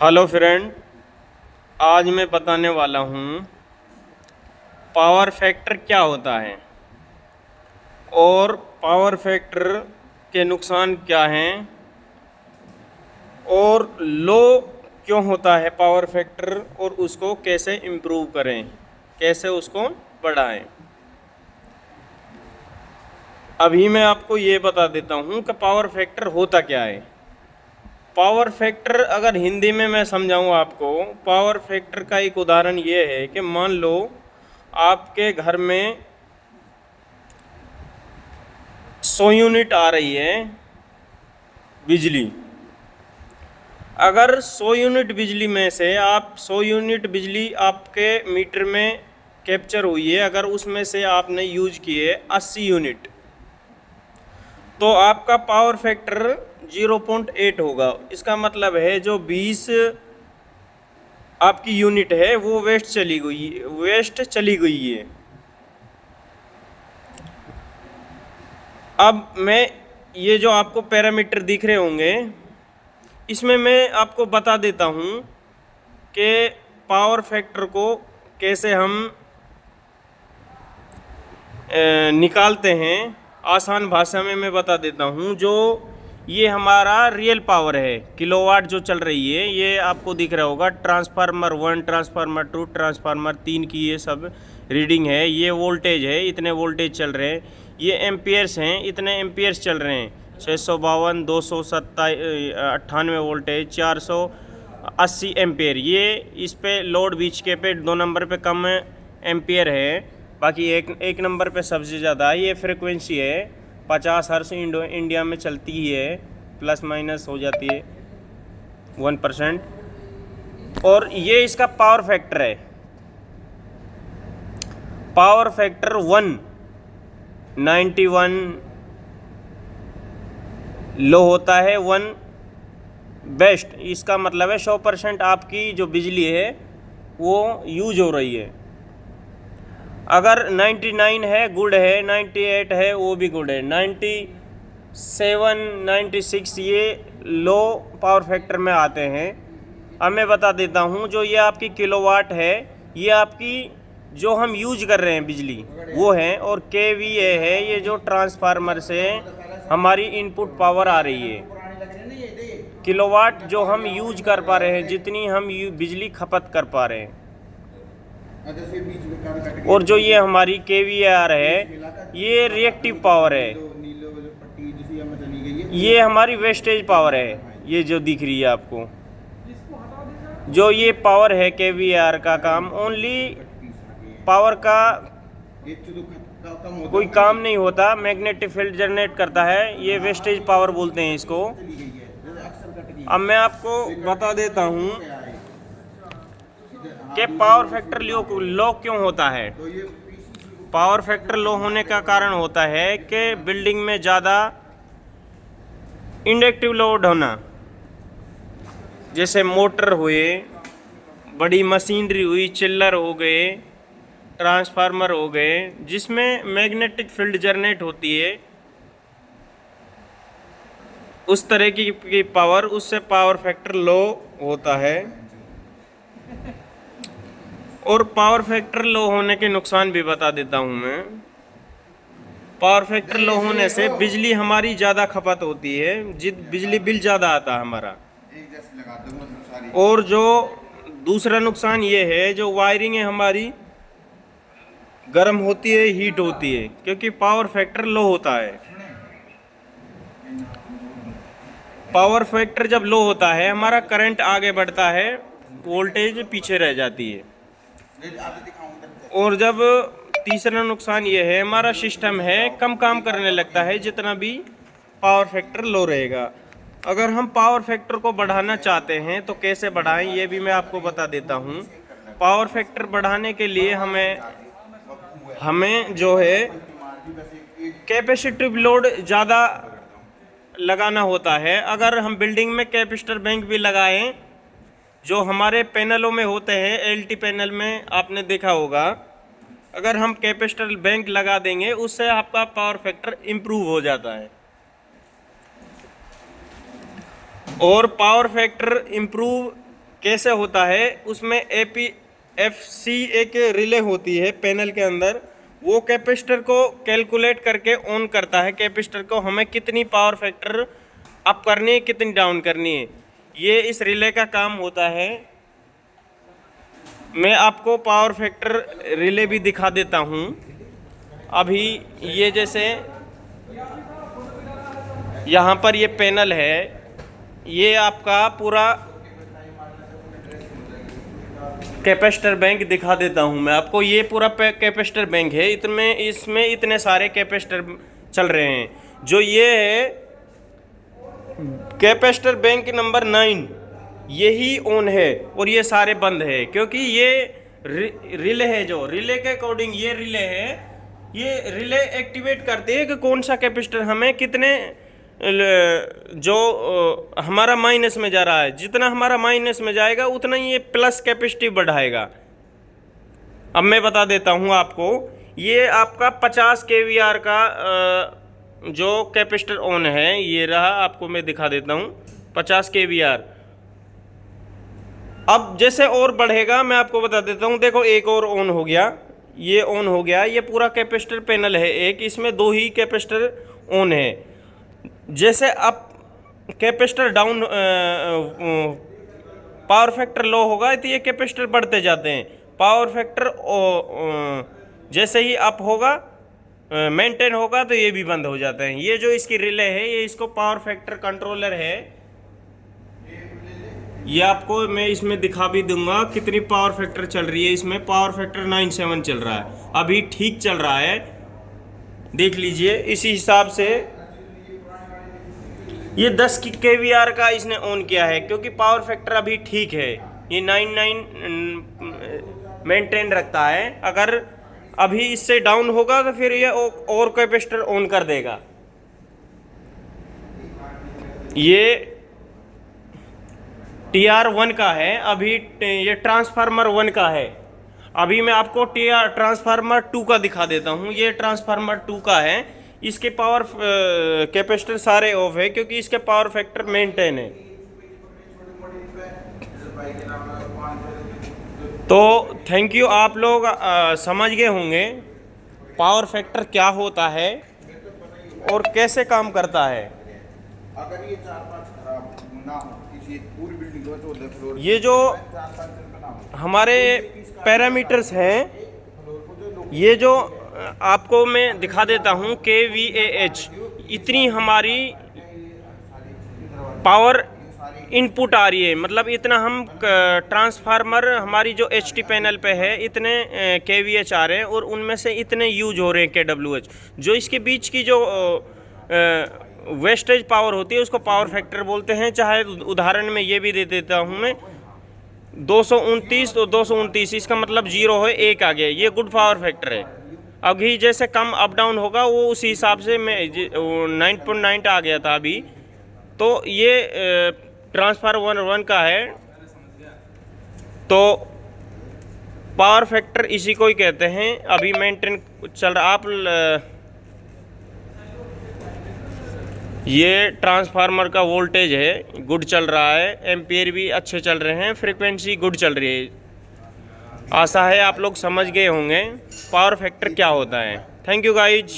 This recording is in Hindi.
हेलो फ्रेंड, आज मैं बताने वाला हूँ पावर फैक्टर क्या होता है और पावर फैक्टर के नुकसान क्या हैं और लो क्यों होता है पावर फैक्टर और उसको कैसे इम्प्रूव करें, कैसे उसको बढ़ाएं। अभी मैं आपको ये बता देता हूँ कि पावर फैक्टर होता क्या है। पावर फैक्टर अगर हिंदी में मैं समझाऊँ आपको, पावर फैक्टर का एक उदाहरण ये है कि मान लो आपके घर में 100 यूनिट आ रही है बिजली। अगर 100 यूनिट बिजली में से 100 यूनिट बिजली आपके मीटर में कैप्चर हुई है, अगर उसमें से आपने यूज किए 80 यूनिट, तो आपका पावर फैक्टर 0.8 होगा। इसका मतलब है जो 20 आपकी यूनिट है वो वेस्ट चली गई है। अब मैं ये जो आपको पैरामीटर दिख रहे होंगे, इसमें मैं आपको बता देता हूँ कि पावर फैक्टर को कैसे हम निकालते हैं। आसान भाषा में मैं बता देता हूँ। जो ये हमारा रियल पावर है, किलोवाट जो चल रही है, ये आपको दिख रहा होगा। ट्रांसफार्मर 1, ट्रांसफार्मर 2, ट्रांसफार्मर 3 की ये सब रीडिंग है। ये वोल्टेज है, इतने वोल्टेज चल रहे हैं। ये एम्पियर्स हैं, इतने एम्पियर्स चल रहे हैं। 652, 298 वोल्टेज, 480 एम्पियर। ये इस पे लोड बीच के पे 2 नंबर पे कम एम्पियर है, बाकी एक नंबर पे सबसे ज़्यादा है। ये फ्रिक्वेंसी है 50 हर्ट्ज़ इंडिया में चलती ही है, प्लस माइनस हो जाती है 1%। और ये इसका पावर फैक्टर है। पावर फैक्टर 191 लो होता है, 1 बेस्ट। इसका मतलब है 100% आपकी जो बिजली है वो यूज हो रही है। अगर 99 है गुड है, 98 है वो भी गुड है, 97 96 ये लो पावर फैक्टर में आते हैं। अब मैं बता देता हूँ, जो ये आपकी किलोवाट है, ये आपकी जो हम यूज कर रहे हैं बिजली वो है, और केवीए है ये जो ट्रांसफार्मर से हमारी इनपुट पावर आ रही है। किलोवाट जो हम यूज कर पा रहे हैं, जितनी हम बिजली खपत कर पा रहे हैं। और जो ये हमारी केवीआर है, ये रिएक्टिव पावर है, ये हमारी वेस्टेज पावर है। ये जो दिख रही है आपको, जो ये पावर है केवीआर का काम ओनली पावर का कोई काम नहीं होता, मैग्नेटिक फील्ड जनरेट करता है। ये वेस्टेज पावर बोलते हैं इसको। अब मैं आपको बता देता हूँ कि पावर फैक्टर लो क्यों होता है। पावर फैक्टर लो होने का कारण होता है कि बिल्डिंग में ज़्यादा इंडक्टिव लोड होना, जैसे मोटर हुए, बड़ी मशीनरी हुई, चिल्लर हो गए, ट्रांसफार्मर हो गए, जिसमें मैग्नेटिक फील्ड जनरेट होती है। उस तरह की पावर, उससे पावर फैक्टर लो होता है। और पावर फैक्टर लो होने के नुकसान भी बता देता हूँ मैं। पावर फैक्टर लो होने से बिजली हमारी ज़्यादा खपत होती है, बिजली बिल ज़्यादा आता है हमारा। और जो दूसरा नुकसान ये है, जो वायरिंग है हमारी गर्म होती है, हीट होती है, क्योंकि पावर फैक्टर लो होता है। पावर फैक्टर जब लो होता है, हमारा करंट आगे बढ़ता है, वोल्टेज पीछे रह जाती है। और जब तीसरा नुकसान ये है, हमारा सिस्टम है कम काम करने लगता है जितना भी पावर फैक्टर लो रहेगा। अगर हम पावर फैक्टर को बढ़ाना चाहते हैं तो कैसे बढ़ाएं, ये भी मैं आपको बता देता हूँ। पावर फैक्टर बढ़ाने के लिए हमें जो है कैपेसिटिव लोड ज़्यादा लगाना होता है। अगर हम बिल्डिंग में कैपेसिटर बैंक भी लगाएं, जो हमारे पैनलों में होते हैं, एलटी पैनल में आपने देखा होगा, अगर हम कैपेसिटर बैंक लगा देंगे उससे आपका पावर फैक्टर इम्प्रूव हो जाता है। और पावर फैक्टर इम्प्रूव कैसे होता है, उसमें APFC एक रिले होती है पैनल के अंदर, वो कैपेसिटर को कैलकुलेट करके ऑन करता है कैपेसिटर को, हमें कितनी पावर फैक्टर अप करनी है कितनी डाउन करनी है, ये इस रिले का काम होता है। मैं आपको पावर फैक्टर रिले भी दिखा देता हूँ अभी। ये जैसे यहाँ पर ये पैनल है, ये आपका पूरा कैपेसिटर बैंक दिखा देता हूँ मैं आपको। ये पूरा कैपेसिटर बैंक है, इसमें इतने सारे कैपेसिटर चल रहे हैं। जो ये है कैपेसिटर बैंक नंबर 9, यही ऑन है और ये सारे बंद है, क्योंकि ये रिले है। जो रिले के अकॉर्डिंग ये रिले है, ये रिले एक्टिवेट करते हैं कि कौन सा कैपेसिटर हमें कितने, जो हमारा माइनस में जा रहा है, जितना हमारा माइनस में जाएगा उतना ही ये प्लस कैपेसिटी बढ़ाएगा। अब मैं बता देता हूँ आपको, ये आपका 50 kVAR का जो कैपेसिटर ऑन है, ये रहा, आपको मैं दिखा देता हूँ 50 kVAR। अब जैसे और बढ़ेगा मैं आपको बता देता हूँ। देखो एक और ऑन हो गया, ये ऑन हो गया, ये पूरा कैपेसिटर पैनल है एक, इसमें 2 ही कैपेसिटर ऑन है। जैसे अब कैपेसिटर डाउन, पावर फैक्टर लो होगा तो ये कैपेसिटर बढ़ते जाते हैं। पावर फैक्टर जैसे ही अप होगा, मेंटेन होगा, तो ये भी बंद हो जाते हैं। ये जो इसकी रिले है, ये इसको पावर फैक्टर कंट्रोलर है। ये आपको मैं इसमें दिखा भी दूंगा कितनी पावर फैक्टर चल रही है। इसमें पावर फैक्टर 97 चल रहा है, अभी ठीक चल रहा है, देख लीजिए। इसी हिसाब से ये 10 kVAR का इसने ऑन किया है, क्योंकि पावर फैक्टर अभी ठीक है, ये 99 मेंटेन रखता है। अगर अभी इससे डाउन होगा तो फिर ये और कैपेसिटर ऑन कर देगा। ये TR1 का है, अभी ये ट्रांसफार्मर 1 का है। अभी मैं आपको ट्रांसफार्मर 2 का दिखा देता हूँ। ये ट्रांसफार्मर 2 का है, इसके पावर कैपेसिटर सारे ऑफ है, क्योंकि इसके पावर फैक्टर मेंटेन है। तो थैंक यू, आप लोग समझ गए होंगे पावर फैक्टर क्या होता है और कैसे काम करता है। अगर ये 4-5 खराब ना हो, किसी पूरी बिल्डिंग को 14 फ्लोर, ये जो हमारे पैरामीटर्स हैं, ये जो आपको मैं दिखा देता हूँ kVAH, इतनी हमारी पावर इनपुट आ रही है, मतलब इतना हम ट्रांसफार्मर हमारी जो HT पैनल पे है, इतने kVH आ रहे हैं और उनमें से इतने यूज हो रहे हैं kWH। जो इसके बीच की जो वेस्टेज पावर होती है उसको पावर फैक्टर बोलते हैं। चाहे उदाहरण में ये भी दे देता हूँ मैं 229, तो 229 इसका मतलब 0 है, 1 आ गया, ये गुड पावर फैक्टर है। अभी जैसे कम अप डाउन होगा वो उसी हिसाब से मैं 9.9 आ गया था अभी। तो ये ट्रांसफार्मर 1 का है। तो पावर फैक्टर इसी को ही कहते हैं। अभी मेंटेन चल रहा, आप ये ट्रांसफार्मर का वोल्टेज है, गुड चल रहा है, एम्पियर भी अच्छे चल रहे हैं, फ्रीक्वेंसी गुड चल रही है। आशा है आप लोग समझ गए होंगे पावर फैक्टर क्या होता है। Thank you guys.